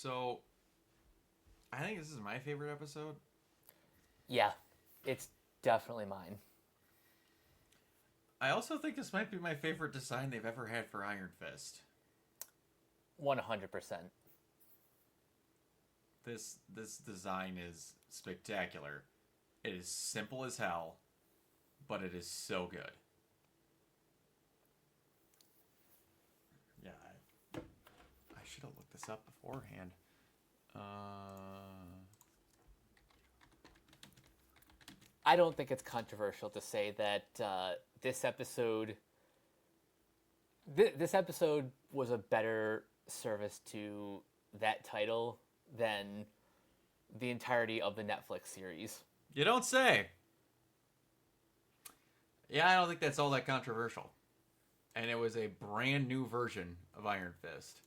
So, I think this is my favorite episode. Yeah, it's definitely mine. I also think this might be my favorite design they've ever had for Iron Fist. 100%. This design is spectacular. It is simple as hell, but it is so good. Yeah, I should have looked this up beforehand. I don't think it's controversial to say that this episode was a better service to that title than the entirety of the Netflix series. You don't say. Yeah, I don't think that's all that controversial. And it was a brand new version of Iron Fist.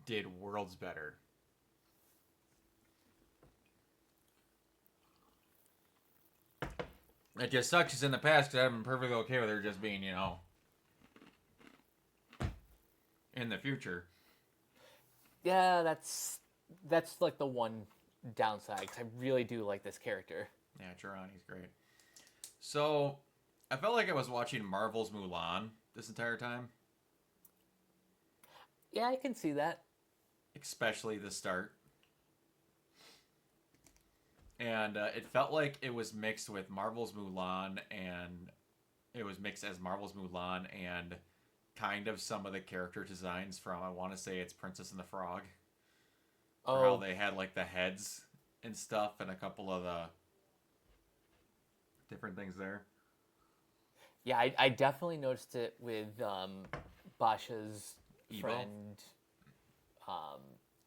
Did worlds better. It just sucks it's in the past because I've been perfectly okay with her just being, in the future. Yeah, that's like the one downside, because I really do like this character. Yeah, Girani's great. So, I felt like I was watching Marvel's Mulan this entire time. Yeah, I can see that. Especially the start. And it felt like it was mixed with Marvel's Mulan, and it was mixed as Marvel's Mulan and kind of some of the character designs from, I want to say it's Princess and the Frog. Oh. Or how they had like the heads and stuff and a couple of the different things there. Yeah, I definitely noticed it with Basha's Ebo? friend.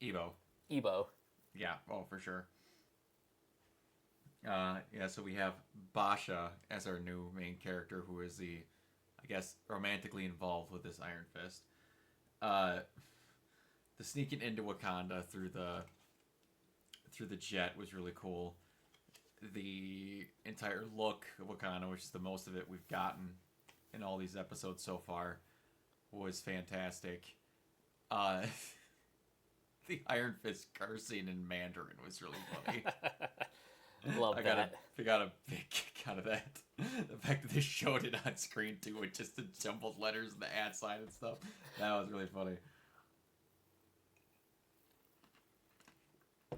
Ebo. Yeah, oh, for sure. Yeah, so we have Basha as our new main character, who is I guess, romantically involved with this Iron Fist. The sneaking into Wakanda through the jet was really cool. The entire look of Wakanda, which is the most of it we've gotten in all these episodes so far, was fantastic. The Iron Fist cursing in Mandarin was really funny. Love that. I got a big kick out of that. The fact that they showed it on screen too, with just the jumbled letters and the ad sign and stuff. That was really funny.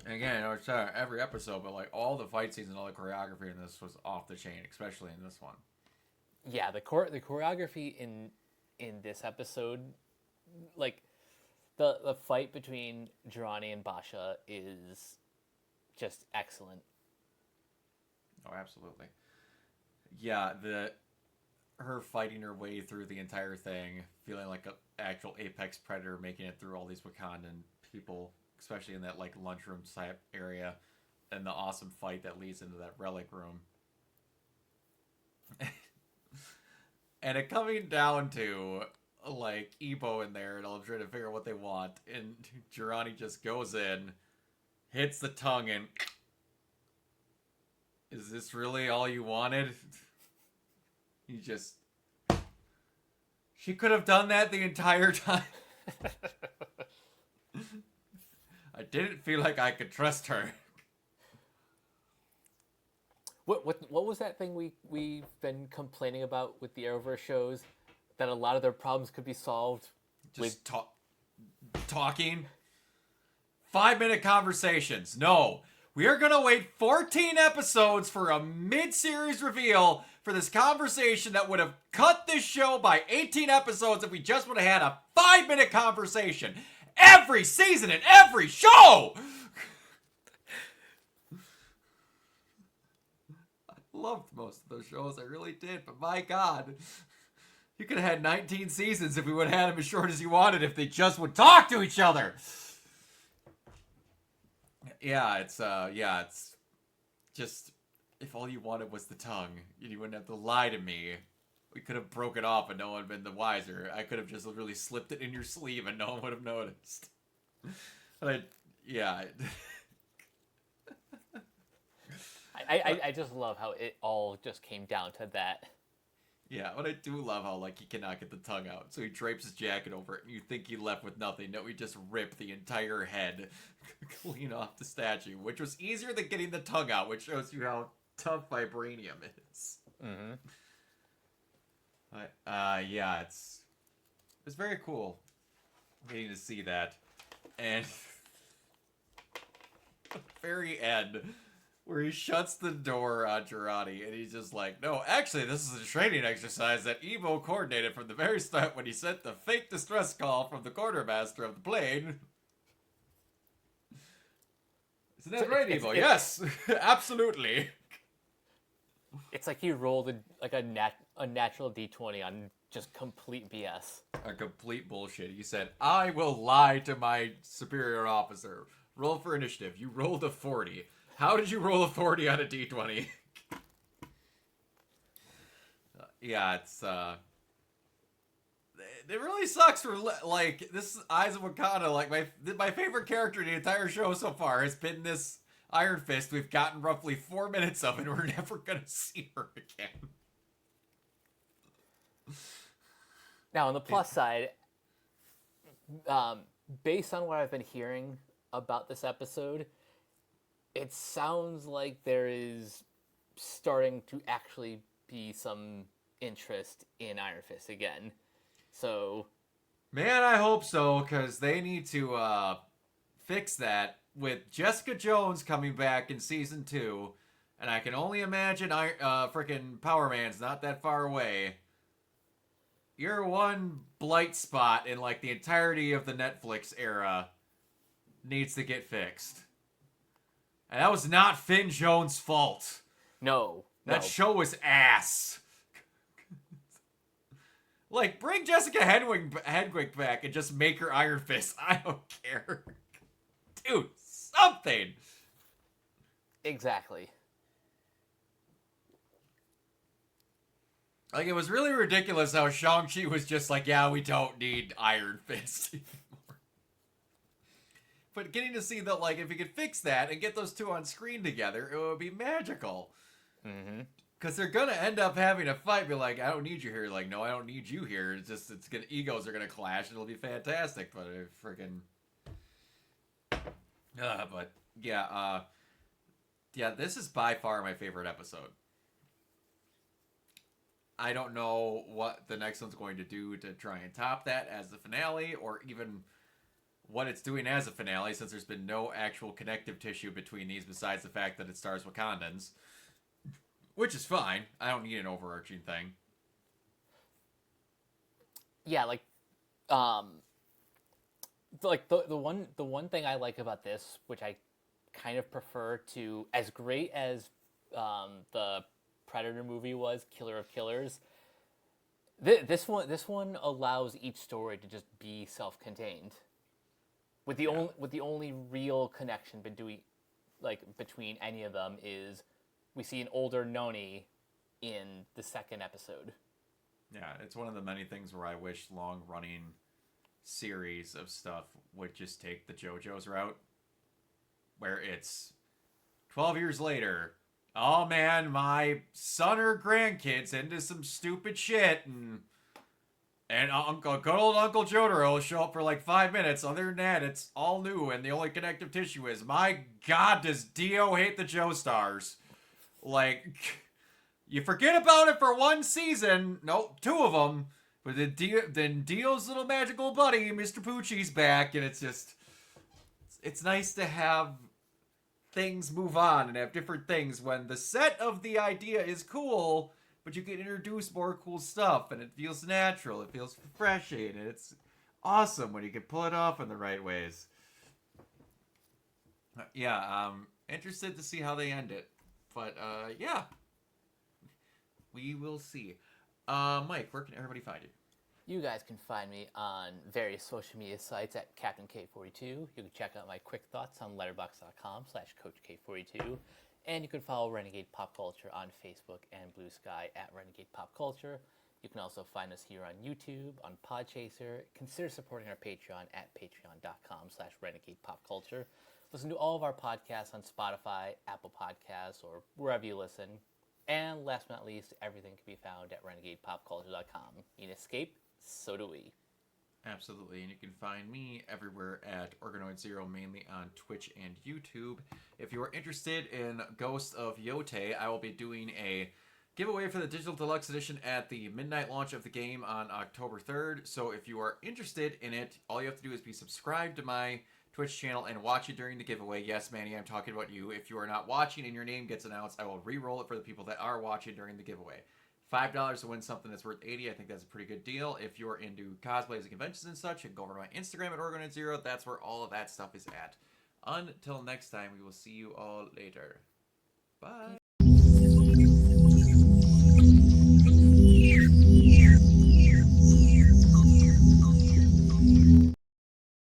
And again, I know it's every episode, but like all the fight scenes and all the choreography in this was off the chain, especially in this one. Yeah, the choreography in this episode, like the fight between Girani and Basha is just excellent. Oh, absolutely. Yeah, her fighting her way through the entire thing, feeling like an actual apex predator, making it through all these Wakandan people, especially in that like lunchroom type area, and the awesome fight that leads into that relic room. And it coming down to like Ebo in there, and I'm trying to figure out what they want, and Girani just goes in, hits the tongue, and is this really all you wanted? She could have done that the entire time. I didn't feel like I could trust her. What was that thing we've been complaining about with the Arrowverse shows? That a lot of their problems could be solved with talking? 5-minute conversations. No. We are going to wait 14 episodes for a mid-series reveal for this conversation that would have cut this show by 18 episodes if we just would have had a 5-minute conversation every season and every show. I loved most of those shows. I really did. But my God, you could have had 19 seasons if we would have had them as short as you wanted if they just would talk to each other. Yeah, it's just, if all you wanted was the tongue, you wouldn't have to lie to me. We could have broke it off and no one would have been the wiser. I could have just really slipped it in your sleeve and no one would have noticed. But I just love how it all just came down to that. Yeah, but I do love how, like, he cannot get the tongue out. So he drapes his jacket over it, and you think he left with nothing. No, he just ripped the entire head clean off the statue, which was easier than getting the tongue out, which shows you how tough vibranium is. Mm-hmm. But, yeah, it's very cool getting to see that. And the very end, where he shuts the door on Girardi, and he's just like, no, actually, this is a training exercise that Evo coordinated from the very start when he sent the fake distress call from the quartermaster of the plane. Isn't that right, Evo? Yes, absolutely. It's like he rolled a natural D20 on just complete BS. A complete bullshit. He said, I will lie to my superior officer. Roll for initiative. You rolled a 40. How did you roll a 40 on a D20? Yeah, it's, it really sucks for, like, this Eyes of Wakanda. Like, my favorite character in the entire show so far has been this Iron Fist. We've gotten roughly 4 minutes of, and we're never gonna see her again. Now, on the plus side, based on what I've been hearing about this episode, it sounds like there is starting to actually be some interest in Iron Fist again. So, man, I hope so, because they need to fix that with Jessica Jones coming back in season 2, and I can only imagine freaking Power Man's not that far away. Your one blight spot in, like, the entirety of the Netflix era needs to get fixed. And that was not Finn Jones' fault. no. That show was ass. Like, bring Jessica Hedwig back and just make her Iron Fist. I don't care. Dude, something. Exactly. Like, it was really ridiculous how Shang-Chi was just like, yeah, we don't need Iron Fist anymore. But getting to see that, like, if you could fix that and get those two on screen together, it would be magical. Mm-hmm. Because they're going to end up having a fight, be like, I don't need you here. Like, no, I don't need you here. It's just, egos are going to clash, and it'll be fantastic. But freaking... but, yeah, this is by far my favorite episode. I don't know what the next one's going to do to try and top that as the finale, or even what it's doing as a finale, since there's been no actual connective tissue between these besides the fact that it stars Wakandans. Which is fine. I don't need an overarching thing. Yeah, like, the one thing I like about this, which I kind of prefer to, as great as the Predator movie was, Killer of Killers, this one allows each story to just be self-contained. With the only real connection between any of them is we see an older Noni in the second episode. Yeah, it's one of the many things where I wish long-running series of stuff would just take the JoJo's route, where it's 12 years later, oh man, my son or grandkid's into some stupid shit, and good old Uncle Jotaro will show up for like 5 minutes. Other than that, it's all new, and the only connective tissue is, my god, does Dio hate the Joestars? Like, you forget about it for one season, nope, 2 of them, but then Dio's little magical buddy, Mr. Poochie's back, and it's just, it's nice to have things move on and have different things when the set of the idea is cool, but you can introduce more cool stuff, and it feels natural, it feels refreshing, and it's awesome when you can pull it off in the right ways. Yeah, interested to see how they end it. But, yeah. We will see. Mike, where can everybody find you? You guys can find me on various social media sites at Captain K42. You can check out my quick thoughts on letterboxd.com/CoachK42. And you can follow Renegade Pop Culture on Facebook and Blue Sky at Renegade Pop Culture. You can also find us here on YouTube, on Podchaser. Consider supporting our Patreon at patreon.com/Renegade Pop Culture. Listen to all of our podcasts on Spotify, Apple Podcasts, or wherever you listen. And last but not least, everything can be found at renegadepopculture.com. You can escape, so do we. Absolutely, and you can find me everywhere at Organoid Zero, mainly on Twitch and YouTube. If you are interested in Ghost of Yote, I will be doing a giveaway for the Digital Deluxe Edition at the midnight launch of the game on October 3rd. So if you are interested in it, all you have to do is be subscribed to my Twitch channel and watch it during the giveaway. Yes, Manny, I'm talking about you. If you are not watching and your name gets announced, I will re-roll it for the people that are watching during the giveaway. $5 to win something that's worth $80. I think that's a pretty good deal. If you're into cosplays and conventions and such, you can go over to my Instagram at Organoid0. That's where all of that stuff is at. Until next time, we will see you all later. Bye.